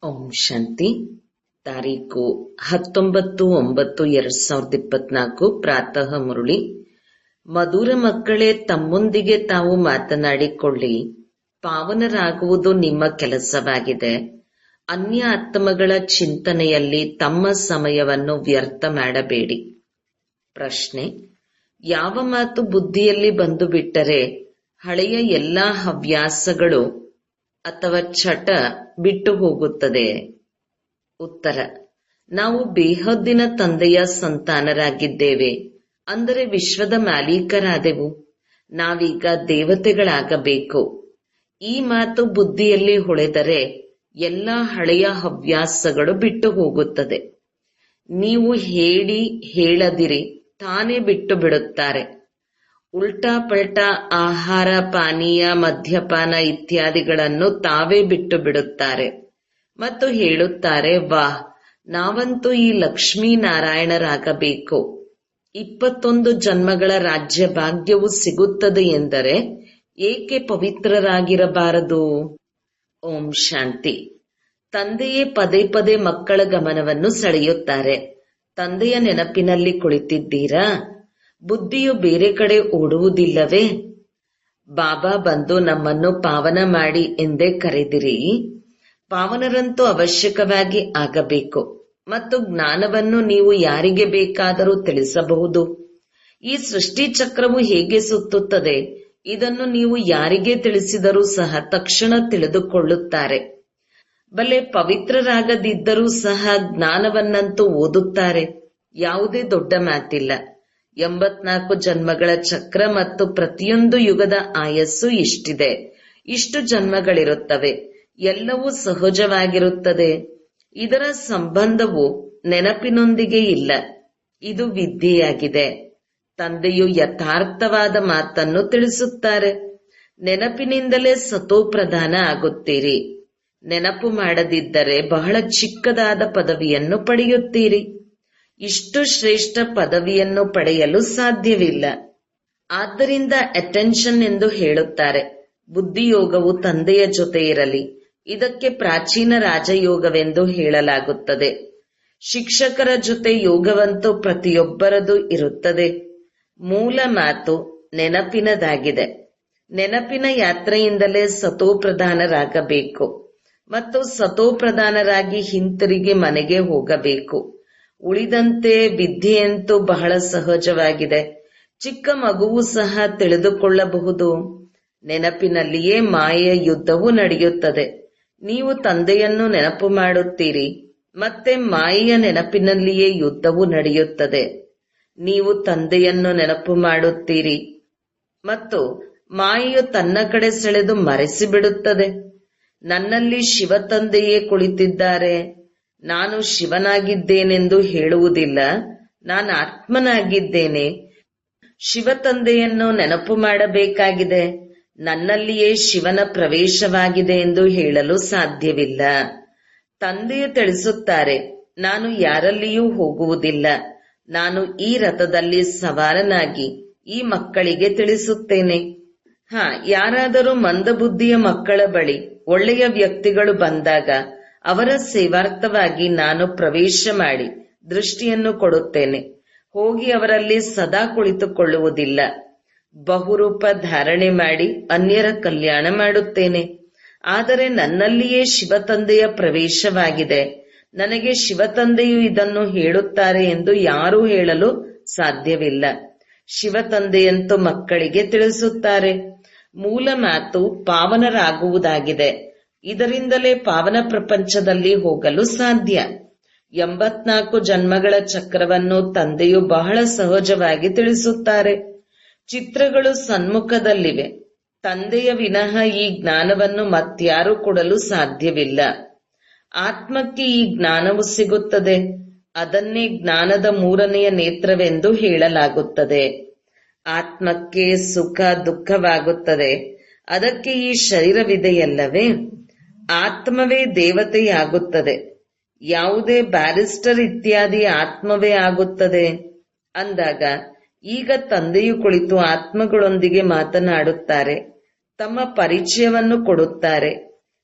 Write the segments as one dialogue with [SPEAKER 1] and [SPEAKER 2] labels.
[SPEAKER 1] ಓಂ ಶಾಂತಿ. ತಾರೀಕು 19/9/2024 ಪ್ರಾತಃ ಮುರುಳಿ. ಮಧುರ ಮಕ್ಕಳೇ, ತಮ್ಮೊಂದಿಗೆ ತಾವು ಮಾತನಾಡಿಕೊಳ್ಳಿ. ಪಾವನರಾಗುವುದು ನಿಮ್ಮ ಕೆಲಸವಾಗಿದೆ. ಅನ್ಯ ಆತ್ಮಗಳ ಚಿಂತನೆಯಲ್ಲಿ ತಮ್ಮ ಸಮಯವನ್ನು ವ್ಯರ್ಥ ಮಾಡಬೇಡಿ. ಪ್ರಶ್ನೆ: ಯಾವ ಮಾತು ಬುದ್ಧಿಯಲ್ಲಿ ಬಂದು ಬಿಟ್ಟರೆ ಹಳೆಯ ಎಲ್ಲಾ ಹವ್ಯಾಸಗಳು ಅಥವಾ ಚಟ ಬಿಟ್ಟು ಹೋಗುತ್ತದೆ? ಉತ್ತರ: ನಾವು ಬೇಹದ್ದಿನ ತಂದೆಯ ಸಂತಾನರಾಗಿದ್ದೇವೆ, ಅಂದರೆ ವಿಶ್ವದ ಮಾಲೀಕರಾದೆವು. ನಾವೀಗ ದೇವತೆಗಳಾಗಬೇಕು. ಈ ಮಾತು ಬುದ್ಧಿಯಲ್ಲಿ ಹೊಳೆದರೆ ಎಲ್ಲ ಹಳೆಯ ಹವ್ಯಾಸಗಳು ಬಿಟ್ಟು ಹೋಗುತ್ತದೆ. ನೀವು ಹೇಳಿ ಹೇಳದಿರಿ ತಾನೇ ಬಿಟ್ಟು ಬಿಡುತ್ತಾರೆ. ಉಲ್ಟಾ ಪಲ್ಟಾ ಆಹಾರ, ಪಾನೀಯ, ಮದ್ಯಪಾನ ಇತ್ಯಾದಿಗಳನ್ನು ತಾವೇ ಬಿಟ್ಟು ಬಿಡುತ್ತಾರೆ ಮತ್ತು ಹೇಳುತ್ತಾರೆ, ವಾಹ್, ನಾವಂತೂ ಈ ಲಕ್ಷ್ಮೀನಾರಾಯಣರಾಗಬೇಕು. 21 ಜನ್ಮಗಳ ರಾಜ್ಯ ಭಾಗ್ಯವು ಸಿಗುತ್ತದೆ ಎಂದರೆ ಏಕೆ ಪವಿತ್ರರಾಗಿರಬಾರದು? ಓಂ ಶಾಂತಿ. ತಂದೆಯೇ ಪದೇ ಪದೇ ಮಕ್ಕಳ ಗಮನವನ್ನು ಸೆಳೆಯುತ್ತಾರೆ. ತಂದೆಯ ನೆನಪಿನಲ್ಲಿ ಕುಳಿತಿದ್ದೀರಾ? ಬುದ್ಧಿಯು ಬೇರೆ ಕಡೆ ಓಡುವುದಿಲ್ಲವೇ? ಬಾಬಾ ಬಂದು ನಮ್ಮನ್ನು ಪಾವನ ಮಾಡಿ ಎಂದೇ ಕರೆದಿರಿ. ಪಾವನರಂತೂ ಅವಶ್ಯಕವಾಗಿ ಆಗಬೇಕು ಮತ್ತು ಜ್ಞಾನವನ್ನು ನೀವು ಯಾರಿಗೆ ಬೇಕಾದರೂ ತಿಳಿಸಬಹುದು. ಈ ಸೃಷ್ಟಿ ಚಕ್ರವು ಹೇಗೆ ಸುತ್ತುತ್ತದೆ ಇದನ್ನು ನೀವು ಯಾರಿಗೆ ತಿಳಿಸಿದರೂ ಸಹ ತಕ್ಷಣ ತಿಳಿದುಕೊಳ್ಳುತ್ತಾರೆ. ಬಲೆ ಪವಿತ್ರರಾಗದಿದ್ದರೂ ಸಹ ಜ್ಞಾನವನ್ನಂತೂ ಓದುತ್ತಾರೆ. ಯಾವುದೇ ದೊಡ್ಡ ಮಾತಿಲ್ಲ. 84 ಜನ್ಮಗಳ ಚಕ್ರ ಮತ್ತು ಪ್ರತಿಯೊಂದು ಯುಗದ ಆಯಸ್ಸು ಇಷ್ಟಿದೆ. ಇಷ್ಟು ಜನ್ಮಗಳಿರುತ್ತವೆ. ಎಲ್ಲವೂ ಸಹಜವಾಗಿರುತ್ತದೆ. ಇದರ ಸಂಬಂಧವು ನೆನಪಿನೊಂದಿಗೆ ಇಲ್ಲ. ಇದು ವಿದ್ಯೆಯಾಗಿದೆ. ತಂದೆಯು ಯಥಾರ್ಥವಾದ ಮಾತನ್ನು ತಿಳಿಸುತ್ತಾರೆ. ನೆನಪಿನಿಂದಲೇ ಸತೋಪ್ರಧಾನ ಆಗುತ್ತೀರಿ. ನೆನಪು ಮಾಡದಿದ್ದರೆ ಬಹಳ ಚಿಕ್ಕದಾದ ಪದವಿಯನ್ನು ಪಡೆಯುತ್ತೀರಿ. ಇಷ್ಟು ಶ್ರೇಷ್ಠ ಪದವಿಯನ್ನು ಪಡೆಯಲು ಸಾಧ್ಯವಿಲ್ಲ. ಆದ್ದರಿಂದ ಅಟೆನ್ಷನ್ ಎಂದು ಹೇಳುತ್ತಾರೆ. ಬುದ್ಧಿಯೋಗವು ತಂದೆಯ ಜೊತೆ ಇರಲಿ. ಇದಕ್ಕೆ ಪ್ರಾಚೀನ ರಾಜಯೋಗವೆಂದು ಹೇಳಲಾಗುತ್ತದೆ. ಶಿಕ್ಷಕರ ಜೊತೆ ಯೋಗವಂತೂ ಪ್ರತಿಯೊಬ್ಬರದು ಇರುತ್ತದೆ. ಮೂಲ ಮಾತು ನೆನಪಿನದಾಗಿದೆ. ನೆನಪಿನ ಯಾತ್ರೆಯಿಂದಲೇ ಸತೋಪ್ರಧಾನರಾಗಬೇಕು ಮತ್ತು ಸತೋಪ್ರಧಾನರಾಗಿ ಹಿಂತಿರುಗಿ ಮನೆಗೆ ಹೋಗಬೇಕು. ಉಳಿದಂತೆ ವಿದ್ಯೆಯಂತೂ ಬಹಳ ಸಹಜವಾಗಿದೆ. ಚಿಕ್ಕ ಮಗುವು ಸಹ ತಿಳಿದುಕೊಳ್ಳಬಹುದು. ನೆನಪಿನಲ್ಲಿಯೇ ಮಾಯೆಯ ಯುದ್ಧವು ನಡೆಯುತ್ತದೆ. ನೀವು ತಂದೆಯನ್ನು ನೆನಪು ಮಾಡುತ್ತೀರಿ, ಮತ್ತೆ ಮಾಯೆಯ ನೆನಪಿನಲ್ಲಿಯೇ ಯುದ್ಧವು ನಡೆಯುತ್ತದೆ. ನೀವು ತಂದೆಯನ್ನು ನೆನಪು ಮಾಡುತ್ತೀರಿ ಮತ್ತು ಮಾಯೆಯು ತನ್ನ ಕಡೆ ಸೆಳೆದು ಮರೆಸಿಬಿಡುತ್ತದೆ. ನನ್ನಲ್ಲಿ ಶಿವ ತಂದೆಯೇ ಕುಳಿತಿದ್ದಾರೆ. ನಾನು ಶಿವನಾಗಿದ್ದೇನೆಂದು ಹೇಳುವುದಿಲ್ಲ. ನಾನು ಆತ್ಮನಾಗಿದ್ದೇನೆ. ಶಿವ ತಂದೆಯನ್ನು ನೆನಪು ಮಾಡಬೇಕಾಗಿದೆ. ನನ್ನಲ್ಲಿಯೇ ಶಿವನ ಪ್ರವೇಶವಾಗಿದೆ ಎಂದು ಹೇಳಲು ಸಾಧ್ಯವಿಲ್ಲ. ತಂದೆಯು ತಿಳಿಸುತ್ತಾರೆ, ನಾನು ಯಾರಲ್ಲಿಯೂ ಹೋಗುವುದಿಲ್ಲ. ನಾನು ಈ ರಥದಲ್ಲಿ ಸವಾರನಾಗಿ ಈ ಮಕ್ಕಳಿಗೆ ತಿಳಿಸುತ್ತೇನೆ. ಯಾರಾದರೂ ಮಂದಬುದ್ಧಿಯ ಮಕ್ಕಳ ಬಳಿ ಒಳ್ಳೆಯ ವ್ಯಕ್ತಿಗಳು ಬಂದಾಗ ಅವರ ಸೇವಾರ್ಥವಾಗಿ ನಾನು ಪ್ರವೇಶ ಮಾಡಿ ದೃಷ್ಟಿಯನ್ನು ಕೊಡುತ್ತೇನೆ. ಹೋಗಿ ಅವರಲ್ಲಿ ಸದಾ ಕುಳಿತುಕೊಳ್ಳುವುದಿಲ್ಲ. ಬಹುರೂಪ ಧಾರಣೆ ಮಾಡಿ ಅನ್ಯರ ಕಲ್ಯಾಣ ಮಾಡುತ್ತೇನೆ. ಆದರೆ ನನ್ನಲ್ಲಿಯೇ ಶಿವತಂದೆಯ ಪ್ರವೇಶವಾಗಿದೆ. ನನಗೆ ಶಿವತಂದೆಯು ಇದನ್ನು ಹೇಳುತ್ತಾರೆ ಎಂದು ಯಾರೂ ಹೇಳಲು ಸಾಧ್ಯವಿಲ್ಲ. ಶಿವತಂದೆಯಂತೂ ಮಕ್ಕಳಿಗೆ ತಿಳಿಸುತ್ತಾರೆ. ಮೂಲ ಮಾತು ಪಾವನರಾಗುವುದಾಗಿದೆ. ಇದರಿಂದಲೇ ಪಾವನ ಪ್ರಪಂಚದಲ್ಲಿ ಹೋಗಲು ಸಾಧ್ಯ. 84 ಜನ್ಮಗಳ ಚಕ್ರವನ್ನು ತಂದೆಯು ಬಹಳ ಸಹಜವಾಗಿ ತಿಳಿಸುತ್ತಾರೆ. ಚಿತ್ರಗಳು ಸನ್ಮುಖದಲ್ಲಿವೆ. ತಂದೆಯ ವಿನಃ ಈ ಜ್ಞಾನವನ್ನು ಮತ್ಯಾರೂ ಕೊಡಲು ಸಾಧ್ಯವಿಲ್ಲ. ಆತ್ಮಕ್ಕೆ ಈ ಜ್ಞಾನವು ಸಿಗುತ್ತದೆ. ಅದನ್ನೇ ಜ್ಞಾನದ 3ನೆಯ ನೇತ್ರವೆಂದು ಹೇಳಲಾಗುತ್ತದೆ. ಆತ್ಮಕ್ಕೆ ಸುಖ ದುಃಖವಾಗುತ್ತದೆ. ಅದಕ್ಕೆ ಈ ಶರೀರವಿದೆಯಲ್ಲವೇ? ಆತ್ಮವೇ ದೇವತೆಯಾಗುತ್ತದೆ. ಯಾವುದೇ ಬ್ಯಾರಿಸ್ಟರ್ ಇತ್ಯಾದಿ ಆತ್ಮವೇ ಆಗುತ್ತದೆ ಅಂದಾಗ ಈಗ ತಂದೆಯು ಕುಳಿತು ಆತ್ಮಗಳೊಂದಿಗೆ ಮಾತನಾಡುತ್ತಾರೆ. ತಮ್ಮ ಪರಿಚಯವನ್ನು ಕೊಡುತ್ತಾರೆ.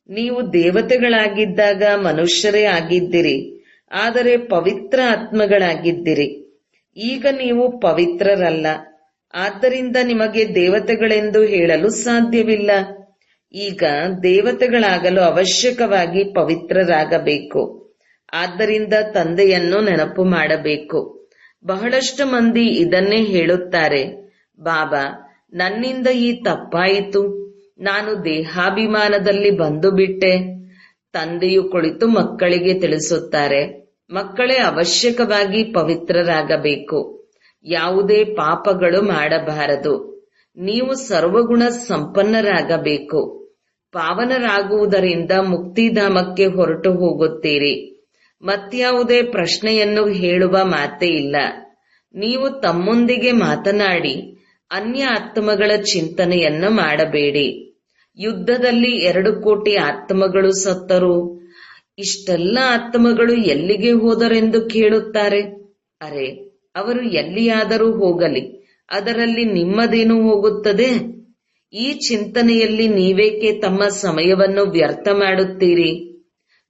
[SPEAKER 1] ನೀವು ದೇವತೆಗಳಾಗಿದ್ದಾಗ ಮನುಷ್ಯರೇ ಆಗಿದ್ದಿರಿ, ಆದರೆ ಪವಿತ್ರ ಆತ್ಮಗಳಾಗಿದ್ದಿರಿ. ಈಗ ನೀವು ಪವಿತ್ರರಲ್ಲ, ಆದ್ದರಿಂದ ನಿಮಗೆ ದೇವತೆಗಳೆಂದು ಹೇಳಲು ಸಾಧ್ಯವಿಲ್ಲ. ಈಗ ದೇವತೆಗಳಾಗಲು ಅವಶ್ಯಕವಾಗಿ ಪವಿತ್ರರಾಗಬೇಕು. ಆದ್ದರಿಂದ ತಂದೆಯನ್ನು ನೆನಪು ಮಾಡಬೇಕು. ಬಹಳಷ್ಟು ಮಂದಿ ಇದನ್ನೇ ಹೇಳುತ್ತಾರೆ, ಬಾಬಾ, ನನ್ನಿಂದ ಈ ತಪ್ಪಾಯಿತು, ನಾನು ದೇಹಾಭಿಮಾನದಲ್ಲಿ ಬಂದು ಬಿಟ್ಟೆ. ತಂದೆಯು ಕುಳಿತು ಮಕ್ಕಳಿಗೆ ತಿಳಿಸುತ್ತಾರೆ, ಮಕ್ಕಳೇ ಅವಶ್ಯಕವಾಗಿ ಪವಿತ್ರರಾಗಬೇಕು, ಯಾವುದೇ ಪಾಪಗಳು ಮಾಡಬಾರದು. ನೀವು ಸರ್ವಗುಣ ಸಂಪನ್ನರಾಗಬೇಕು. ಪಾವನರಾಗುವುದರಿಂದ ಮುಕ್ತಿಧಾಮಕ್ಕೆ ಹೊರಟು ಹೋಗುತ್ತೀರಿ. ಮತ್ಯಾವುದೇ ಪ್ರಶ್ನೆಯನ್ನು ಹೇಳುವ ಮಾತೇ ಇಲ್ಲ. ನೀವು ತಮ್ಮೊಂದಿಗೆ ಮಾತನಾಡಿ ಅನ್ಯ ಆತ್ಮಗಳ ಚಿಂತನೆಯನ್ನು ಮಾಡಬೇಡಿ. ಯುದ್ಧದಲ್ಲಿ 2 ಕೋಟಿ ಆತ್ಮಗಳು ಸತ್ತರು. ಇಷ್ಟೆಲ್ಲ ಆತ್ಮಗಳು ಎಲ್ಲಿಗೆ ಹೋದರೆಂದು ಕೇಳುತ್ತಾರೆ. ಅರೆ, ಅವರು ಎಲ್ಲಿಯಾದರೂ ಹೋಗಲಿ, ಅದರಲ್ಲಿ ನಿಮ್ಮದೇನು ಹೋಗುತ್ತದೆ? ಈ ಚಿಂತನೆಯಲ್ಲಿ ನೀವೇಕೆ ತಮ್ಮ ಸಮಯವನ್ನು ವ್ಯರ್ಥ ಮಾಡುತ್ತೀರಿ?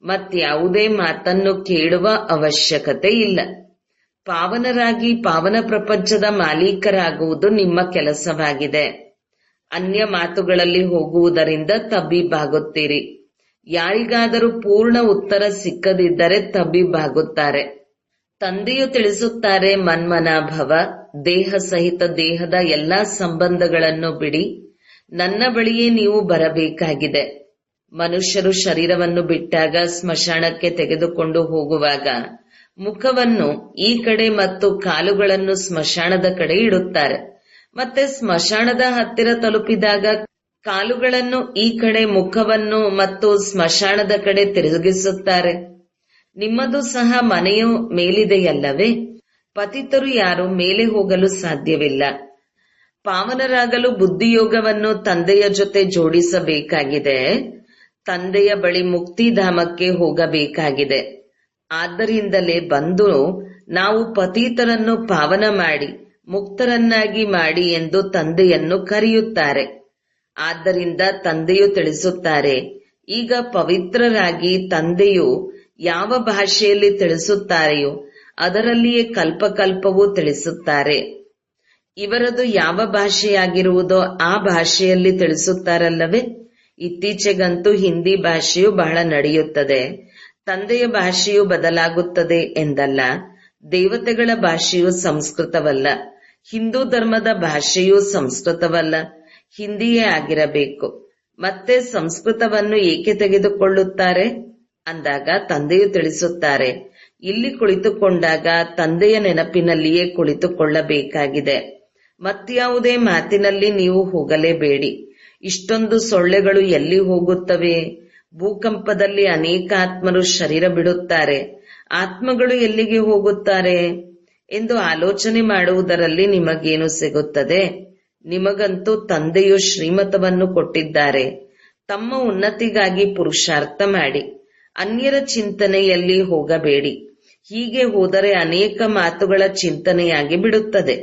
[SPEAKER 1] ಮತ್ಯಾವುದೇ ಮಾತನ್ನು ಕೇಳುವ ಅವಶ್ಯಕತೆ ಇಲ್ಲ. ಪಾವನರಾಗಿ ಪಾವನ ಪ್ರಪಂಚದ ಮಾಲೀಕರಾಗುವುದು ನಿಮ್ಮ ಕೆಲಸವಾಗಿದೆ. ಅನ್ಯ ಮಾತುಗಳಲ್ಲಿ ಹೋಗುವುದರಿಂದ ತಬ್ಬಿಬ್ಬಾಗುತ್ತೀರಿ. ಯಾರಿಗಾದರೂ ಪೂರ್ಣ ಉತ್ತರ ಸಿಕ್ಕದಿದ್ದರೆ ತಬ್ಬಿಬ್ಬಾಗುತ್ತಾರೆ. ತಂದೆಯು ತಿಳಿಸುತ್ತಾರೆ, ಮನ್ಮನಾಭವ, ದೇಹ ಸಹಿತ ದೇಹದ ಎಲ್ಲಾ ಸಂಬಂಧಗಳನ್ನು ಬಿಡಿ, ನನ್ನ ಬಳಿಯೇ ನೀವು ಬರಬೇಕಾಗಿದೆ. ಮನುಷ್ಯರು ಶರೀರವನ್ನು ಬಿಟ್ಟಾಗ ಸ್ಮಶಾನಕ್ಕೆ ತೆಗೆದುಕೊಂಡು ಹೋಗುವಾಗ ಮುಖವನ್ನು ಈ ಕಡೆ ಮತ್ತು ಕಾಲುಗಳನ್ನು ಸ್ಮಶಾನದ ಕಡೆ ಇಡುತ್ತಾರೆ. ಮತ್ತೆ ಸ್ಮಶಾನದ ಹತ್ತಿರ ತಲುಪಿದಾಗ ಕಾಲುಗಳನ್ನು ಈ ಕಡೆ, ಮುಖವನ್ನು ಮತ್ತು ಸ್ಮಶಾನದ ಕಡೆ ತಿರುಗಿಸುತ್ತಾರೆ. ನಿಮ್ಮದು ಸಹ ಮನೆಯು ಮೇಲಿದೆಯಲ್ಲವೇ? ಪತಿತರು ಯಾರು ಮೇಲೆ ಹೋಗಲು ಸಾಧ್ಯವಿಲ್ಲ. ಪಾವನರಾಗಲು ಬುದ್ಧಿಯೋಗವನ್ನು ತಂದೆಯ ಜೊತೆ ಜೋಡಿಸಬೇಕಾಗಿದೆ. ತಂದೆಯ ಬಳಿ ಮುಕ್ತಿಧಾಮಕ್ಕೆ ಹೋಗಬೇಕಾಗಿದೆ. ಆದ್ದರಿಂದಲೇ ಬಂದು ನಾವು ಪತಿತರನ್ನು ಪಾವನ ಮಾಡಿ ಮುಕ್ತರನ್ನಾಗಿ ಮಾಡಿ ಎಂದು ತಂದೆಯನ್ನು ಕರೆಯುತ್ತಾರೆ. ಆದ್ದರಿಂದ ತಂದೆಯು ತಿಳಿಸುತ್ತಾರೆ, ಈಗ ಪವಿತ್ರರಾಗಿ ತಂದೆಯು ಯಾವ ಭಾಷೆಯಲ್ಲಿ ತಿಳಿಸುತ್ತಾರೆಯೋ ಅದರಲ್ಲಿಯೇ ಕಲ್ಪಕಲ್ಪವೂ ತಿಳಿಸುತ್ತಾರೆ. ಇವರದು ಯಾವ ಭಾಷೆಯಾಗಿರುವುದೋ ಆ ಭಾಷೆಯಲ್ಲಿ ತಿಳಿಸುತ್ತಾರಲ್ಲವೇ? ಇತ್ತೀಚೆಗಂತೂ ಹಿಂದಿ ಭಾಷೆಯು ಬಹಳ ನಡೆಯುತ್ತದೆ. ತಂದೆಯ ಭಾಷೆಯು ಬದಲಾಗುತ್ತದೆ ಎಂದಲ್ಲ. ದೇವತೆಗಳ ಭಾಷೆಯು ಸಂಸ್ಕೃತವಲ್ಲ. ಹಿಂದೂ ಧರ್ಮದ ಭಾಷೆಯೂ ಸಂಸ್ಕೃತವಲ್ಲ, ಹಿಂದಿಯೇ ಆಗಿರಬೇಕು. ಮತ್ತೆ ಸಂಸ್ಕೃತವನ್ನು ಏಕೆ ತೆಗೆದುಕೊಳ್ಳುತ್ತಾರೆ ಅಂದಾಗ ತಂದೆಯು ತಿಳಿಸುತ್ತಾರೆ, ಇಲ್ಲಿ ಕುಳಿತುಕೊಂಡಾಗ ತಂದೆಯ ನೆನಪಿನಲ್ಲಿಯೇ ಕುಳಿತುಕೊಳ್ಳಬೇಕಾಗಿದೆ. ಮತ್ಯಾವುದೇ ಮಾತಿನಲ್ಲಿ ನೀವು ಹೋಗಲೇಬೇಡಿ. ಇಷ್ಟೊಂದು ಸೊಳ್ಳೆಗಳು ಎಲ್ಲಿ ಹೋಗುತ್ತವೆ? ಭೂಕಂಪದಲ್ಲಿ ಅನೇಕ ಆತ್ಮರು ಶರೀರ ಬಿಡುತ್ತಾರೆ. ಆತ್ಮಗಳು ಎಲ್ಲಿಗೆ ಹೋಗುತ್ತಾರೆ ಎಂದು ಆಲೋಚನೆ ಮಾಡುವುದರಲ್ಲಿ ನಿಮಗೇನು ಸಿಗುತ್ತದೆ? ನಿಮಗಂತೂ ತಂದೆಯು ಶ್ರೀಮತವನ್ನು ಕೊಟ್ಟಿದ್ದಾರೆ. ತಮ್ಮ ಉನ್ನತಿಗಾಗಿ ಪುರುಷಾರ್ಥ ಮಾಡಿ. ಅನ್ಯರ ಚಿಂತನೆಯಲ್ಲಿ ಹೋಗಬೇಡಿ. ಹೀಗೆ ಹೋದರೆ ಅನೇಕ ಮಾತುಗಳ ಚಿಂತನೆಯಾಗಿ ಬಿಡುತ್ತದೆ.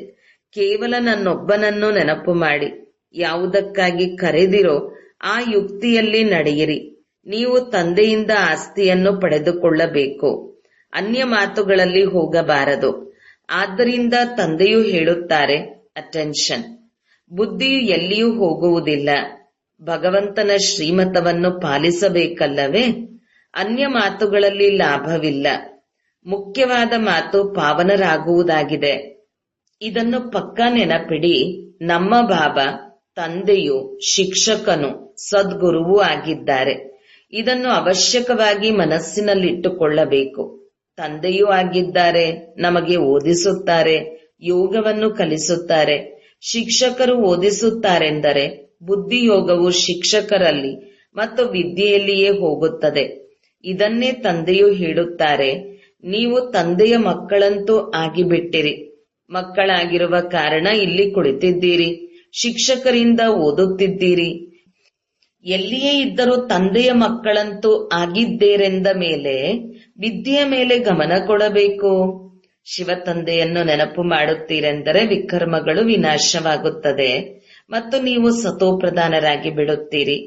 [SPEAKER 1] ಕೇವಲ ನನ್ನೊಬ್ಬನನ್ನು ನೆನಪು ಮಾಡಿ. ಯಾವುದಕ್ಕಾಗಿ ಕರೆದಿರೋ ಆ ಯುಕ್ತಿಯಲ್ಲಿ ನಡೆಯಿರಿ. ನೀವು ತಂದೆಯಿಂದ ಆಸ್ತಿಯನ್ನು ಪಡೆದುಕೊಳ್ಳಬೇಕು. ಅನ್ಯ ಮಾತುಗಳಲ್ಲಿ ಹೋಗಬಾರದು. ಆದ್ದರಿಂದ ತಂದೆಯು ಹೇಳುತ್ತಾರೆ, ಅಟೆನ್ಷನ್. ಬುದ್ಧಿಯು ಎಲ್ಲಿಯೂ ಹೋಗುವುದಿಲ್ಲ. ಭಗವಂತನ ಶ್ರೀಮತವನ್ನು ಪಾಲಿಸಬೇಕಲ್ಲವೇ? ಅನ್ಯ ಮಾತುಗಳಲ್ಲಿ ಲಾಭವಿಲ್ಲ. ಮುಖ್ಯವಾದ ಮಾತು ಪಾವನರಾಗುವುದಾಗಿದೆ. ಇದನ್ನು ಪಕ್ಕಾ ನೆನಪಿಡಿ. ನಮ್ಮ ಬಾಬಾ ತಂದೆಯು ಶಿಕ್ಷಕನು, ಸದ್ಗುರುವೂ ಆಗಿದ್ದಾರೆ. ಇದನ್ನು ಅವಶ್ಯಕವಾಗಿ ಮನಸ್ಸಿನಲ್ಲಿಟ್ಟುಕೊಳ್ಳಬೇಕು. ತಂದೆಯೂ ಆಗಿದ್ದಾರೆ, ನಮಗೆ ಓದಿಸುತ್ತಾರೆ, ಯೋಗವನ್ನು ಕಲಿಸುತ್ತಾರೆ. ಶಿಕ್ಷಕರು ಓದಿಸುತ್ತಾರೆಂದರೆ ಬುದ್ಧಿಯೋಗವು ಶಿಕ್ಷಕರಲ್ಲಿ ಮತ್ತು ವಿದ್ಯೆಯಲ್ಲಿಯೇ ಹೋಗುತ್ತದೆ. ಇದನ್ನೇ ತಂದೆಯು ಹೇಳುತ್ತಾರೆ, ನೀವು ತಂದೆಯ ಮಕ್ಕಳಂತೂ ಆಗಿಬಿಟ್ಟಿರಿ. ಮಕ್ಕಳಾಗಿರುವ ಕಾರಣ ಇಲ್ಲಿ ಕುಳಿತಿದ್ದೀರಿ. ಶಿಕ್ಷಕರಿಂದ ಓದುತ್ತಿದ್ದೀರಿ. ಎಲ್ಲಿಯೇ ಇದ್ದರೂ ತಂದೆಯ ಮಕ್ಕಳಂತೂ ಆಗಿದ್ದೇರೆಂದ ಮೇಲೆ ವಿದ್ಯೆಯ ಮೇಲೆ ಗಮನ ಕೊಡಬೇಕು. ಶಿವ ತಂದೆಯನ್ನು ನೆನಪು ಮಾಡುತ್ತೀರೆಂದರೆ ವಿಕರ್ಮಗಳು ವಿನಾಶವಾಗುತ್ತದೆ ಮತ್ತು ನೀವು ಸತೋಪ್ರಧಾನರಾಗಿ ಬಿಡುತ್ತೀರಿ.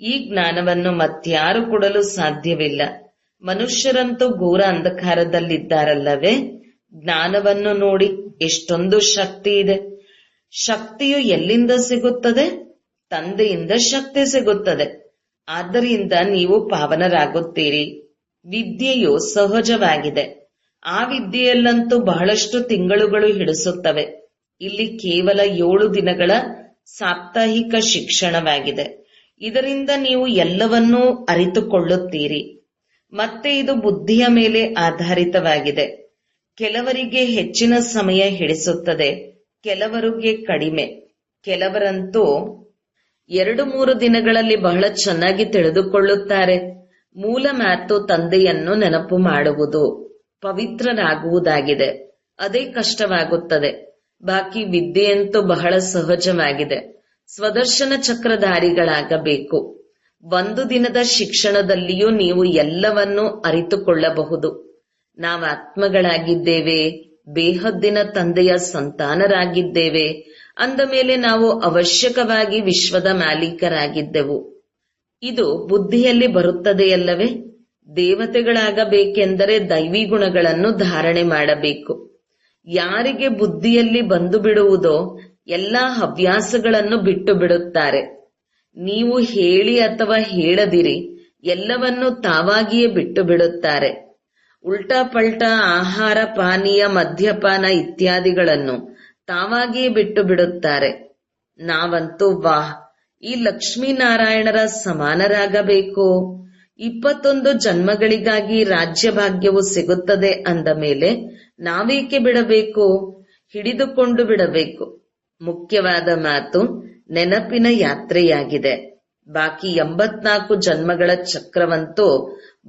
[SPEAKER 1] ಈ ಜ್ಞಾನವನ್ನು ಮತ್ಯಾರು ಕೊಡಲು ಸಾಧ್ಯವಿಲ್ಲ. ಮನುಷ್ಯರಂತೂ ಘೋರ ಅಂಧಕಾರದಲ್ಲಿದ್ದಾರಲ್ಲವೇ? ಜ್ಞಾನವನ್ನು ನೋಡಿ, ಎಷ್ಟೊಂದು ಶಕ್ತಿ ಇದೆ. ಶಕ್ತಿಯು ಎಲ್ಲಿಂದ ಸಿಗುತ್ತದೆ? ತಂದೆಯಿಂದ ಶಕ್ತಿ ಸಿಗುತ್ತದೆ. ಆದ್ದರಿಂದ ನೀವು ಪಾವನರಾಗುತ್ತೀರಿ. ವಿದ್ಯೆಯು ಸಹಜವಾಗಿದೆ. ಆ ವಿದ್ಯೆಯಲ್ಲಂತೂ ಬಹಳಷ್ಟು ತಿಂಗಳುಗಳು ಹಿಡಿಸುತ್ತವೆ. ಇಲ್ಲಿ ಕೇವಲ 7 ದಿನಗಳ ಸಾಪ್ತಾಹಿಕ ಶಿಕ್ಷಣವಾಗಿದೆ. ಇದರಿಂದ ನೀವು ಎಲ್ಲವನ್ನೂ ಅರಿತುಕೊಳ್ಳುತ್ತೀರಿ. ಮತ್ತೆ ಇದು ಬುದ್ಧಿಯ ಮೇಲೆ ಆಧಾರಿತವಾಗಿದೆ. ಕೆಲವರಿಗೆ ಹೆಚ್ಚಿನ ಸಮಯ ಹಿಡಿಸುತ್ತದೆ, ಕೆಲವರಿಗೆ ಕಡಿಮೆ. ಕೆಲವರಂತೂ 2-3 ದಿನಗಳಲ್ಲಿ ಬಹಳ ಚೆನ್ನಾಗಿ ತಿಳಿದುಕೊಳ್ಳುತ್ತಾರೆ. ಮೂಲ ಮಾತು ತಂದೆಯನ್ನು ನೆನಪು ಮಾಡುವುದು, ಪವಿತ್ರರಾಗುವುದಾಗಿದೆ. ಅದೇ ಕಷ್ಟವಾಗುತ್ತದೆ. ಬಾಕಿ ವಿದ್ಯೆಯಂತೂ ಬಹಳ ಸಹಜವಾಗಿದೆ. ಸ್ವದರ್ಶನ ಚಕ್ರಧಾರಿಗಳಾಗಬೇಕು. 1 ದಿನದ ಶಿಕ್ಷಣದಲ್ಲಿಯೂ ನೀವು ಎಲ್ಲವನ್ನೂ ಅರಿತುಕೊಳ್ಳಬಹುದು. ನಾವು ಆತ್ಮಗಳಾಗಿದ್ದೇವೆ, ಬೇಹದ್ದಿನ ತಂದೆಯ ಸಂತಾನರಾಗಿದ್ದೇವೆ ಅಂದ ಮೇಲೆ ನಾವು ಅವಶ್ಯಕವಾಗಿ ವಿಶ್ವದ ಮಾಲೀಕರಾಗಿದ್ದೆವು. ಇದು ಬುದ್ಧಿಯಲ್ಲಿ ಬರುತ್ತದೆಯಲ್ಲವೇ? ದೇವತೆಗಳಾಗಬೇಕೆಂದರೆ ದೈವಿ ಗುಣಗಳನ್ನು ಧಾರಣೆ ಮಾಡಬೇಕು. ಯಾರಿಗೆ ಬುದ್ಧಿಯಲ್ಲಿ ಬಂದು ಬಿಡುವುದೋ ಎಲ್ಲಾ ಹವ್ಯಾಸಗಳನ್ನು ಬಿಟ್ಟು ಬಿಡುತ್ತಾರೆ. ನೀವು ಹೇಳಿ ಅಥವಾ ಹೇಳದಿರಿ ಎಲ್ಲವನ್ನೂ ತಾವಾಗಿಯೇ ಬಿಟ್ಟು ಬಿಡುತ್ತಾರೆ. ಉಲ್ಟಾ ಪಲ್ಟಾ ಆಹಾರ, ಪಾನೀಯ, ಮದ್ಯಪಾನ ಇತ್ಯಾದಿಗಳನ್ನು ತಾವಾಗಿಯೇ ಬಿಟ್ಟು ಬಿಡುತ್ತಾರೆ. ನಾವಂತೂ ವಾಹ್, ಈ ಲಕ್ಷ್ಮೀನಾರಾಯಣರ ಸಮಾನರಾಗಬೇಕು. 21 ಜನ್ಮಗಳಿಗಾಗಿ ರಾಜ್ಯ ಭಾಗ್ಯವು ಸಿಗುತ್ತದೆ ಅಂದ ಮೇಲೆ ನಾವೇಕೆ ಬಿಡಬೇಕು? ಹಿಡಿದುಕೊಂಡು ಬಿಡಬೇಕು. ಮುಖ್ಯವಾದ ಮಾತು ನೆನಪಿನ ಯಾತ್ರೆಯಾಗಿದೆ. ಬಾಕಿ 84 ಜನ್ಮಗಳ ಚಕ್ರವಂತೂ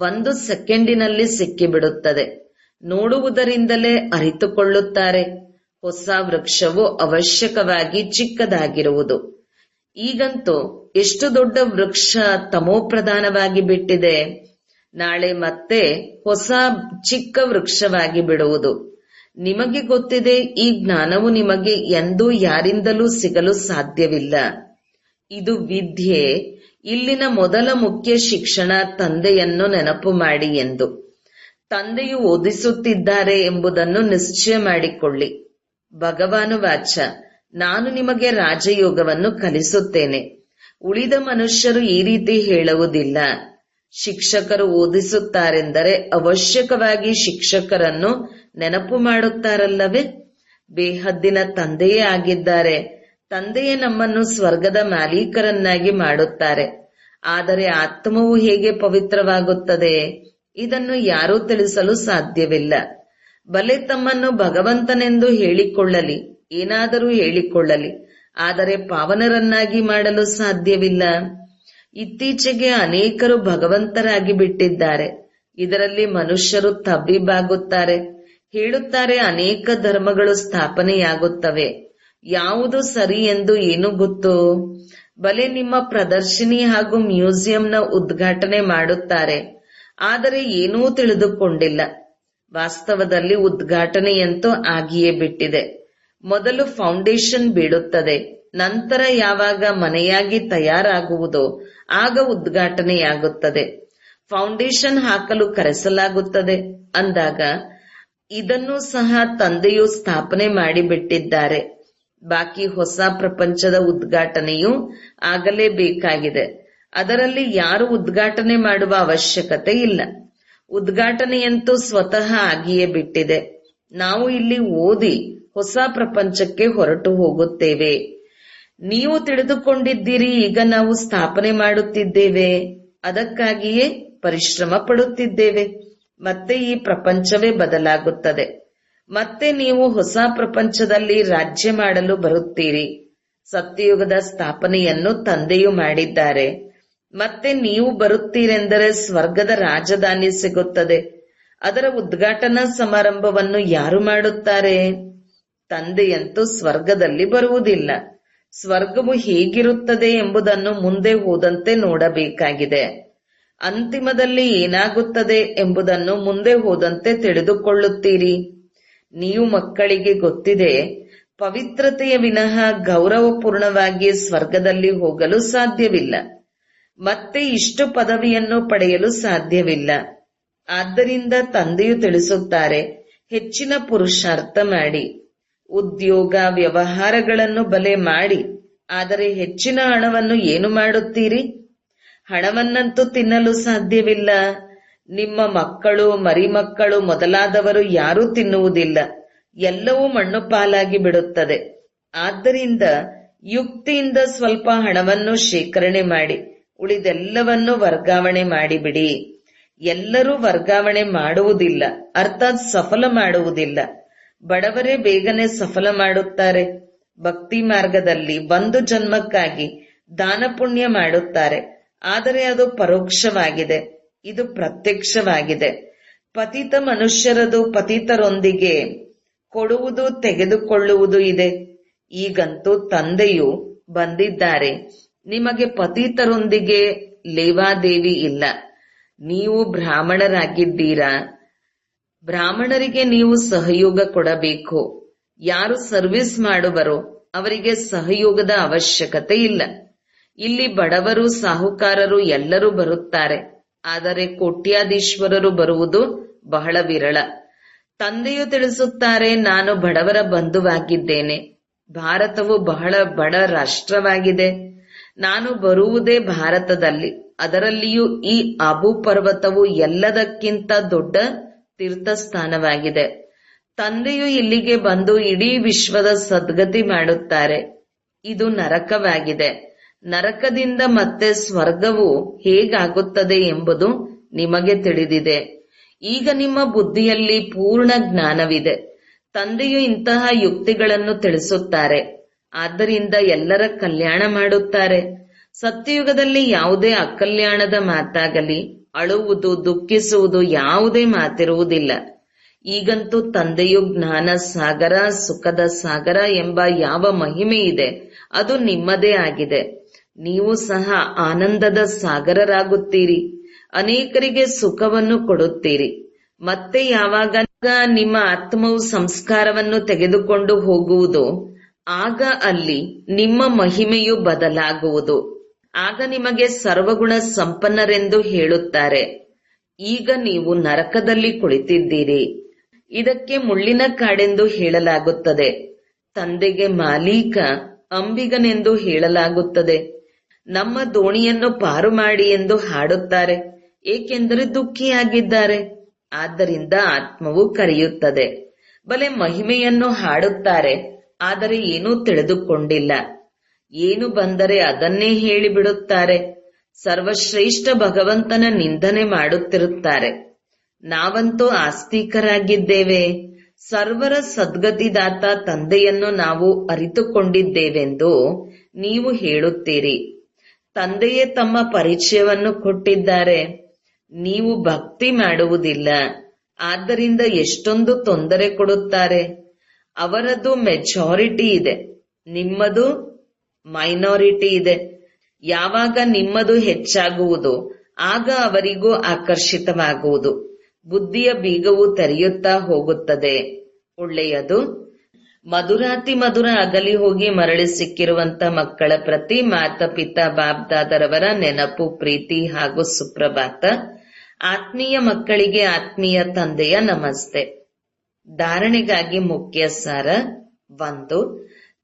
[SPEAKER 1] 1 ಸೆಕೆಂಡಿನಲ್ಲಿ ಸಿಕ್ಕಿಬಿಡುತ್ತದೆ. ನೋಡುವುದರಿಂದಲೇ ಅರಿತುಕೊಳ್ಳುತ್ತಾರೆ. ಹೊಸ ವೃಕ್ಷವು ಅವಶ್ಯಕವಾಗಿ ಚಿಕ್ಕದಾಗಿರುವುದು. ಈಗಂತೂ ಎಷ್ಟು ದೊಡ್ಡ ವೃಕ್ಷ ತಮೋಪ್ರಧಾನವಾಗಿ ಬಿಟ್ಟಿದೆ. ನಾಳೆ ಮತ್ತೆ ಹೊಸ ಚಿಕ್ಕ ವೃಕ್ಷವಾಗಿ ಬಿಡುವುದು. ನಿಮಗೆ ಗೊತ್ತಿದೆ, ಈ ಜ್ಞಾನವು ನಿಮಗೆ ಎಂದೂ ಯಾರಿಂದಲೂ ಸಿಗಲು ಸಾಧ್ಯವಿಲ್ಲ. ಇದು ವಿದ್ಯೆ. ಇಲ್ಲಿನ ಮೊದಲ ಮುಖ್ಯ ಶಿಕ್ಷಣ ತಂದೆಯನ್ನು ನೆನಪು ಮಾಡಿ ಎಂದು. ತಂದೆಯು ಓದಿಸುತ್ತಿದ್ದಾರೆ ಎಂಬುದನ್ನು ನಿಶ್ಚಯ ಮಾಡಿಕೊಳ್ಳಿ. ಭಗವಾನುವಾಚ, ನಾನು ನಿಮಗೆ ರಾಜಯೋಗವನ್ನು ಕಲಿಸುತ್ತೇನೆ. ಉಳಿದ ಮನುಷ್ಯರು ಈ ರೀತಿ ಹೇಳುವುದಿಲ್ಲ. ಶಿಕ್ಷಕರು ಓದಿಸುತ್ತಾರೆಂದರೆ ಅವಶ್ಯಕವಾಗಿ ಶಿಕ್ಷಕರನ್ನು ನೆನಪು ಮಾಡುತ್ತಾರಲ್ಲವೇ? ಬೇಹದ್ದಿನ ತಂದೆಯೇ ಆಗಿದ್ದಾರೆ. ತಂದೆಯೇ ನಮ್ಮನ್ನು ಸ್ವರ್ಗದ ಮಾಲೀಕರನ್ನಾಗಿ ಮಾಡುತ್ತಾರೆ. ಆದರೆ ಆತ್ಮವು ಹೇಗೆ ಪವಿತ್ರವಾಗುತ್ತದೆ? ಇದನ್ನು ಯಾರೂ ತಿಳಿಸಲು ಸಾಧ್ಯವಿಲ್ಲ. ಬಲೆ ತಮ್ಮನ್ನು ಭಗವಂತನೆಂದು ಹೇಳಿಕೊಳ್ಳಲಿ, ಏನಾದರೂ ಹೇಳಿಕೊಳ್ಳಲಿ, ಆದರೆ ಪಾವನರನ್ನಾಗಿ ಮಾಡಲು ಸಾಧ್ಯವಿಲ್ಲ. ಇತ್ತೀಚೆಗೆ ಅನೇಕರು ಭಗವಂತರಾಗಿ ಬಿಟ್ಟಿದ್ದಾರೆ. ಇದರಲ್ಲಿ ಮನುಷ್ಯರು ತಬ್ಬಿಬ್ಬಾಗುತ್ತಾರೆ. ಹೇಳುತ್ತಾರೆ, ಅನೇಕ ಧರ್ಮಗಳು ಸ್ಥಾಪನೆಯಾಗುತ್ತವೆ. ಯಾವುದು ಸರಿ ಎಂದು ಏನು ಗೊತ್ತು? ಬಲೆ ನಿಮ್ಮ ಪ್ರದರ್ಶಿನಿ ಹಾಗೂ ಮ್ಯೂಸಿಯಂನ ಉದ್ಘಾಟನೆ ಮಾಡುತ್ತಾರೆ, ಆದರೆ ಏನೂ ತಿಳಿದುಕೊಂಡಿಲ್ಲ. ವಾಸ್ತವದಲ್ಲಿ ಉದ್ಘಾಟನೆಯಂತೂ ಆಗಿಯೇ ಬಿಟ್ಟಿದೆ. ಮೊದಲು ಫೌಂಡೇಶನ್ ಬೀಳುತ್ತದೆ, ನಂತರ ಯಾವಾಗ ಮನೆಯಾಗಿ ತಯಾರಾಗುವುದೋ ಆಗ ಉದ್ಘಾಟನೆಯಾಗುತ್ತದೆ. ಫೌಂಡೇಶನ್ ಹಾಕಲು ಕರೆಸಲಾಗುತ್ತದೆ ಅಂದಾಗ ಇದನ್ನು ಸಹ ತಂದೆಯು ಸ್ಥಾಪನೆ ಮಾಡಿಬಿಟ್ಟಿದ್ದಾರೆ. ಬಾಕಿ ಹೊಸ ಪ್ರಪಂಚದ ಉದ್ಘಾಟನೆಯೂ ಆಗಲೇಬೇಕಾಗಿದೆ. ಅದರಲ್ಲಿ ಯಾರು ಉದ್ಘಾಟನೆ ಮಾಡುವ ಅವಶ್ಯಕತೆ ಇಲ್ಲ. ಉದ್ಘಾಟನೆಯಂತೂ ಸ್ವತಃ ಆಗಿಯೇ ಬಿಟ್ಟಿದೆ. ನಾವು ಇಲ್ಲಿ ಓದಿ ಹೊಸ ಪ್ರಪಂಚಕ್ಕೆ ಹೊರಟು ಹೋಗುತ್ತೇವೆ. ನೀವು ತಿಳಿದುಕೊಂಡಿದ್ದೀರಿ, ಈಗ ನಾವು ಸ್ಥಾಪನೆ ಮಾಡುತ್ತಿದ್ದೇವೆ. ಅದಕ್ಕಾಗಿಯೇ ಪರಿಶ್ರಮ ಪಡುತ್ತಿದ್ದೇವೆ. ಮತ್ತೆ ಈ ಪ್ರಪಂಚವೇ ಬದಲಾಗುತ್ತದೆ. ಮತ್ತೆ ನೀವು ಹೊಸ ಪ್ರಪಂಚದಲ್ಲಿ ರಾಜ್ಯ ಮಾಡಲು ಬರುತ್ತೀರಿ. ಸತ್ಯಯುಗದ ಸ್ಥಾಪನೆಯನ್ನು ತಂದೆಯು ಮಾಡಿದ್ದಾರೆ. ಮತ್ತೆ ನೀವು ಬರುತ್ತೀರೆಂದರೆ ಸ್ವರ್ಗದ ರಾಜಧಾನಿ ಸಿಗುತ್ತದೆ. ಅದರ ಉದ್ಘಾಟನಾ ಸಮಾರಂಭವನ್ನು ಯಾರು ಮಾಡುತ್ತಾರೆ? ತಂದೆಯಂತೂ ಸ್ವರ್ಗದಲ್ಲಿ ಬರುವುದಿಲ್ಲ. ಸ್ವರ್ಗವು ಹೇಗಿರುತ್ತದೆ ಎಂಬುದನ್ನು ಮುಂದೆ ಹೋದಂತೆ ನೋಡಬೇಕಾಗಿದೆ. ಅಂತಿಮದಲ್ಲಿ ಏನಾಗುತ್ತದೆ ಎಂಬುದನ್ನು ಮುಂದೆ ಹೋದಂತೆ ತಿಳಿದುಕೊಳ್ಳುತ್ತೀರಿ. ನೀವು ಮಕ್ಕಳಿಗೆ ಗೊತ್ತಿದೆ, ಪವಿತ್ರತೆಯ ವಿನಃ ಗೌರವಪೂರ್ಣವಾಗಿ ಸ್ವರ್ಗದಲ್ಲಿ ಹೋಗಲು ಸಾಧ್ಯವಿಲ್ಲ. ಮತ್ತೆ ಇಷ್ಟು ಪದವಿಯನ್ನು ಪಡೆಯಲು ಸಾಧ್ಯವಿಲ್ಲ. ಆದ್ದರಿಂದ ತಂದೆಯು ತಿಳಿಸುತ್ತಾರೆ, ಹೆಚ್ಚಿನ ಪುರುಷಾರ್ಥ ಮಾಡಿ, ಉದ್ಯೋಗ ವ್ಯವಹಾರಗಳನ್ನು ಬಲೆ ಮಾಡಿ, ಆದರೆ ಹೆಚ್ಚಿನ ಹಣವನ್ನು ಏನು ಮಾಡುತ್ತೀರಿ? ಹಣವನ್ನಂತೂ ತಿನ್ನಲು ಸಾಧ್ಯವಿಲ್ಲ. ನಿಮ್ಮ ಮಕ್ಕಳು, ಮರಿಮಕ್ಕಳು ಮೊದಲಾದವರು ಯಾರೂ ತಿನ್ನುವುದಿಲ್ಲ. ಎಲ್ಲವೂ ಮಣ್ಣು ಪಾಲಾಗಿ ಬಿಡುತ್ತದೆ. ಆದ್ದರಿಂದ ಯುಕ್ತಿಯಿಂದ ಸ್ವಲ್ಪ ಹಣವನ್ನು ಶೇಖರಣೆ ಮಾಡಿ, ಉಳಿದೆಲ್ಲವನ್ನು ವರ್ಗಾವಣೆ ಮಾಡಿಬಿಡಿ. ಎಲ್ಲರೂ ವರ್ಗಾವಣೆ ಮಾಡುವುದಿಲ್ಲ, ಅರ್ಥಾತ್ ಸಫಲ ಮಾಡುವುದಿಲ್ಲ. ಬಡವರೇ ಬೇಗನೆ ಸಫಲ ಮಾಡುತ್ತಾರೆ. ಭಕ್ತಿ ಮಾರ್ಗದಲ್ಲಿ ಒಂದು ಜನ್ಮಕ್ಕಾಗಿ ದಾನ ಪುಣ್ಯ ಮಾಡುತ್ತಾರೆ, ಆದರೆ ಅದು ಪರೋಕ್ಷವಾಗಿದೆ, ಇದು ಪ್ರತ್ಯಕ್ಷವಾಗಿದೆ. ಪತಿತ ಮನುಷ್ಯರದು ಪತಿತರೊಂದಿಗೆ ಕೊಡುವುದು ತೆಗೆದುಕೊಳ್ಳುವುದು ಇದೆ. ಈಗಂತೂ ತಂದೆಯು ಬಂದಿದ್ದಾರೆ, ನಿಮಗೆ ಪತಿತರೊಂದಿಗೆ ಲೇವಾದೇವಿ ಇಲ್ಲ. ನೀವು ಬ್ರಾಹ್ಮಣರಾಗಿದ್ದೀರಾ, ಬ್ರಾಹ್ಮಣರಿಗೆ ನೀವು ಸಹಯೋಗ ಕೊಡಬೇಕು. ಯಾರು ಸರ್ವಿಸ್ ಮಾಡುವರೋ ಅವರಿಗೆ ಸಹಯೋಗದ ಅವಶ್ಯಕತೆ ಇಲ್ಲ. ಇಲ್ಲಿ ಬಡವರು, ಸಾಹುಕಾರರು ಎಲ್ಲರೂ ಬರುತ್ತಾರೆ, ಆದರೆ ಕೋಟ್ಯಾಧೀಶ್ವರರು ಬರುವುದು ಬಹಳ ವಿರಳ. ತಂದೆಯು ತಿಳಿಸುತ್ತಾರೆ, ನಾನು ಬಡವರ ಬಂಧುವಾಗಿದ್ದೇನೆ. ಭಾರತವು ಬಹಳ ಬಡ ರಾಷ್ಟ್ರವಾಗಿದೆ. ನಾನು ಬರುವುದೇ ಭಾರತದಲ್ಲಿ, ಅದರಲ್ಲಿಯೂ ಈ ಅಬು ಪರ್ವತವು ಎಲ್ಲದಕ್ಕಿಂತ ದೊಡ್ಡ ತೀರ್ಥಸ್ಥಾನವಾಗಿದೆ. ತಂದೆಯು ಇಲ್ಲಿಗೆ ಬಂದು ಇಡೀ ವಿಶ್ವದ ಸದ್ಗತಿ ಮಾಡುತ್ತಾರೆ. ಇದು ನರಕವಾಗಿದೆ. ನರಕದಿಂದ ಮತ್ತೆ ಸ್ವರ್ಗವು ಹೇಗಾಗುತ್ತದೆ ಎಂಬುದು ನಿಮಗೆ ತಿಳಿದಿದೆ. ಈಗ ನಿಮ್ಮ ಬುದ್ಧಿಯಲ್ಲಿ ಪೂರ್ಣ ಜ್ಞಾನವಿದೆ. ತಂದೆಯು ಇಂತಹ ಯುಕ್ತಿಗಳನ್ನು ತಿಳಿಸುತ್ತಾರೆ, ಆದ್ದರಿಂದ ಎಲ್ಲರ ಕಲ್ಯಾಣ ಮಾಡುತ್ತಾರೆ. ಸತ್ಯಯುಗದಲ್ಲಿ ಯಾವುದೇ ಅಕಲ್ಯಾಣದ ಮಾತಾಗಲಿ, ಅಳುವುದು, ದುಃಖಿಸುವುದು ಯಾವುದೇ ಮಾತಿರುವುದಿಲ್ಲ. ಈಗಂತೂ ತಂದೆಯು ಜ್ಞಾನ ಸಾಗರ, ಸುಖದ ಸಾಗರ ಎಂಬ ಯಾವ ಮಹಿಮೆ ಇದೆ ಅದು ನಿಮ್ಮದೇ ಆಗಿದೆ. ನೀವು ಸಹ ಆನಂದದ ಸಾಗರರಾಗುತ್ತೀರಿ. ಅನೇಕರಿಗೆ ಸುಖವನ್ನು ಕೊಡುತ್ತೀರಿ. ಮತ್ತೆ ಯಾವಾಗ ನಿಮ್ಮ ಆತ್ಮವು ಸಂಸ್ಕಾರವನ್ನು ತೆಗೆದುಕೊಂಡು ಹೋಗುವುದು, ಆಗ ಅಲ್ಲಿ ನಿಮ್ಮ ಮಹಿಮೆಯು ಬದಲಾಗುವುದು. ಆಗ ನಿಮಗೆ ಸರ್ವಗುಣ ಸಂಪನ್ನರೆಂದು ಹೇಳುತ್ತಾರೆ. ಈಗ ನೀವು ನರಕದಲ್ಲಿ ಕುಳಿತಿದ್ದೀರಿ. ಇದಕ್ಕೆ ಮುಳ್ಳಿನ ಕಾಡೆಂದು ಹೇಳಲಾಗುತ್ತದೆ. ತಂದೆಗೆ ಮಾಲೀಕ ಅಂಬಿಗನೆಂದು ಹೇಳಲಾಗುತ್ತದೆ. ನಮ್ಮ ದೋಣಿಯನ್ನು ಪಾರು ಮಾಡಿ ಎಂದು ಹಾಡುತ್ತಾರೆ, ಏಕೆಂದರೆ ದುಃಖಿಯಾಗಿದ್ದಾರೆ. ಆದ್ದರಿಂದ ಆತ್ಮವು ಕರೆಯುತ್ತದೆ. ಬಲೆ ಮಹಿಮೆಯನ್ನು ಹಾಡುತ್ತಾರೆ, ಆದರೆ ಏನೂ ತಿಳಿದುಕೊಂಡಿಲ್ಲ. ಏನು ಬಂದರೆ ಅದನ್ನೇ ಹೇಳಿಬಿಡುತ್ತಾರೆ. ಸರ್ವಶ್ರೇಷ್ಠ ಭಗವಂತನ ನಿಂದನೆ ಮಾಡುತ್ತಿರುತ್ತಾರೆ. ನಾವಂತೂ ಆಸ್ತಿಕರಾಗಿದ್ದೇವೆ. ಸರ್ವರ ಸದ್ಗತಿದಾತ ತಂದೆಯನ್ನು ನಾವು ಅರಿತುಕೊಂಡಿದ್ದೇವೆಂದು ನೀವು ಹೇಳುತ್ತೀರಿ. ತಂದೆಯೇ ತಮ್ಮ ಪರಿಚಯವನ್ನು ಕೊಟ್ಟಿದ್ದಾರೆ. ನೀವು ಭಕ್ತಿ ಮಾಡುವುದಿಲ್ಲ, ಆದ್ದರಿಂದ ಎಷ್ಟೊಂದು ತೊಂದರೆ ಕೊಡುತ್ತಾರೆ. ಅವರದು ಮೆಜಾರಿಟಿ ಇದೆ, ನಿಮ್ಮದು ಮೈನಾರಿಟಿ ಇದೆ. ಯಾವಾಗ ನಿಮ್ಮದು ಹೆಚ್ಚಾಗುವುದು, ಆಗ ಅವರಿಗೂ ಆಕರ್ಷಿತವಾಗುವುದು. ಬುದ್ಧಿಯ ಬೀಗವು ತೆರೆಯುತ್ತಾ ಹೋಗುತ್ತದೆ. ಒಳ್ಳೆಯದು. ಮಧುರಾತಿ ಮಧುರ ಅಗಲಿ ಹೋಗಿ ಮರಳಿ ಸಿಕ್ಕಿರುವಂತ ಮಕ್ಕಳ ಪ್ರತಿ ಮಾತಾಪಿತಾ ಬಾಬ್ದಾದರವರ ನೆನಪು, ಪ್ರೀತಿ ಹಾಗೂ ಸುಪ್ರಭಾತ. ಆತ್ಮೀಯ ಮಕ್ಕಳಿಗೆ ಆತ್ಮೀಯ ತಂದೆಯ ನಮಸ್ತೆ. ಧಾರಣೆಗಾಗಿ ಮುಖ್ಯ ಸಾರ. 1.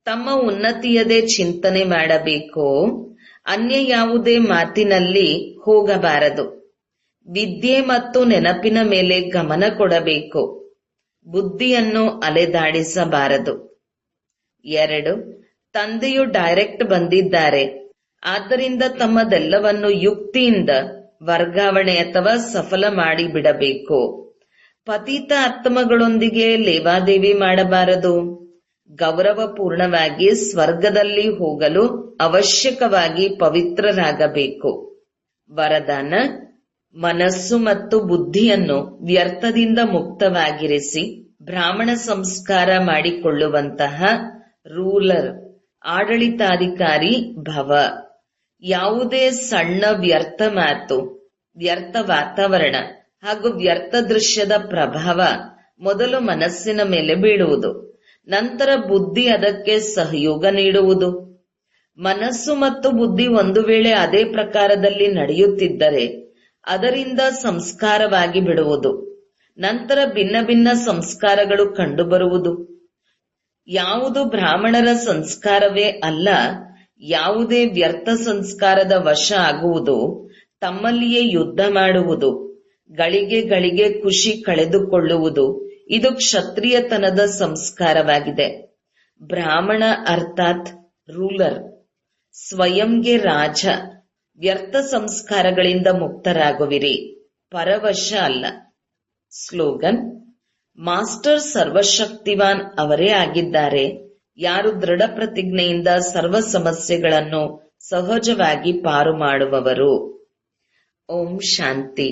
[SPEAKER 1] ತಮ್ಮ ಉನ್ನತಿಯದೇ ಚಿಂತನೆ ಮಾಡಬೇಕು. ಅನ್ಯ ಯಾವುದೇ ಮಾತಿನಲ್ಲಿ ಹೋಗಬಾರದು. ವಿದ್ಯೆ ಮತ್ತು ನೆನಪಿನ ಮೇಲೆ ಗಮನ ಕೊಡಬೇಕು. ಬುದ್ಧಿಯನ್ನು ಅಲೆದಾಡಿಸಬಾರದು. 2. ತಂದೆಯು ಡೈರೆಕ್ಟ್ ಬಂದಿದ್ದಾರೆ, ಆದ್ದರಿಂದ ತಮ್ಮದೆಲ್ಲವನ್ನು ಯುಕ್ತಿಯಿಂದ ವರ್ಗಾವಣೆ ಅಥವಾ ಸಫಲ ಮಾಡಿಬಿಡಬೇಕು. ಪತಿತ ಆತ್ಮಗಳೊಂದಿಗೆ ಲೇವಾದೇವಿ ಮಾಡಬಾರದು. ಗೌರವಪೂರ್ಣವಾಗಿ ಸ್ವರ್ಗದಲ್ಲಿ ಹೋಗಲು ಅವಶ್ಯಕವಾಗಿ ಪವಿತ್ರರಾಗಬೇಕು. ವರದಾನ: ಮನಸ್ಸು ಮತ್ತು ಬುದ್ಧಿಯನ್ನು ವ್ಯರ್ಥದಿಂದ ಮುಕ್ತವಾಗಿರಿಸಿ ಬ್ರಾಹ್ಮಣ ಸಂಸ್ಕಾರ ಮಾಡಿಕೊಳ್ಳುವಂತಹ ರೂಲರ್, ಆಡಳಿತಾಧಿಕಾರಿ ಭವ. ಯಾವುದೇ ಸಣ್ಣ ವ್ಯರ್ಥ ಮಾತು, ವ್ಯರ್ಥ ವಾತಾವರಣ ಹಾಗೂ ವ್ಯರ್ಥ ದೃಶ್ಯದ ಪ್ರಭಾವ ಮೊದಲು ಮನಸ್ಸಿನ ಮೇಲೆ ಬೀಳುವುದು, ನಂತರ ಬುದ್ಧಿ ಅದಕ್ಕೆ ಸಹಯೋಗ ನೀಡುವುದು. ಮನಸ್ಸು ಮತ್ತು ಬುದ್ಧಿ ಒಂದು ವೇಳೆ ಅದೇ ಪ್ರಕಾರದಲ್ಲಿ ನಡೆಯುತ್ತಿದ್ದರೆ ಅದರಿಂದ ಸಂಸ್ಕಾರವಾಗಿ ಬಿಡುವುದು. ನಂತರ ಭಿನ್ನ ಭಿನ್ನ ಸಂಸ್ಕಾರಗಳು ಕಂಡುಬರುವುದು. ಯಾವುದು ಬ್ರಾಹ್ಮಣರ ಸಂಸ್ಕಾರವೇ ಅಲ್ಲ, ಯಾವುದೇ ವ್ಯರ್ಥ ಸಂಸ್ಕಾರದ ವಶ ಆಗುವುದು, ತಮ್ಮಲ್ಲಿಯೇ ಯುದ್ಧ ಮಾಡುವುದು, ಗಳಿಗೆ ಗಳಿಗೆ ಖುಷಿ ಕಳೆದುಕೊಳ್ಳುವುದು, ಇದು ಕ್ಷತ್ರಿಯತನದ ಸಂಸ್ಕಾರವಾಗಿದೆ. ಬ್ರಾಹ್ಮಣ ಅರ್ಥಾತ್ ರೂಲರ್, ಸ್ವಯಂಗೆ ರಾಜ. ವ್ಯರ್ಥ ಸಂಸ್ಕಾರಗಳಿಂದ ಮುಕ್ತರಾಗುವಿರಿ, ಪರವಶ ಅಲ್ಲ. ಸ್ಲೋಗನ್: ಮಾಸ್ಟರ್ ಸರ್ವಶಕ್ತಿವಾನ್ ಅವರೇ ಆಗಿದ್ದಾರೆ. ಯಾರು ದೃಢ ಪ್ರತಿಜ್ಞೆಯಿಂದ ಸರ್ವ ಸಮಸ್ಯೆಗಳನ್ನು ಸಹಜವಾಗಿ ಪಾರು ಮಾಡುವವರು. ಓಂ ಶಾಂತಿ.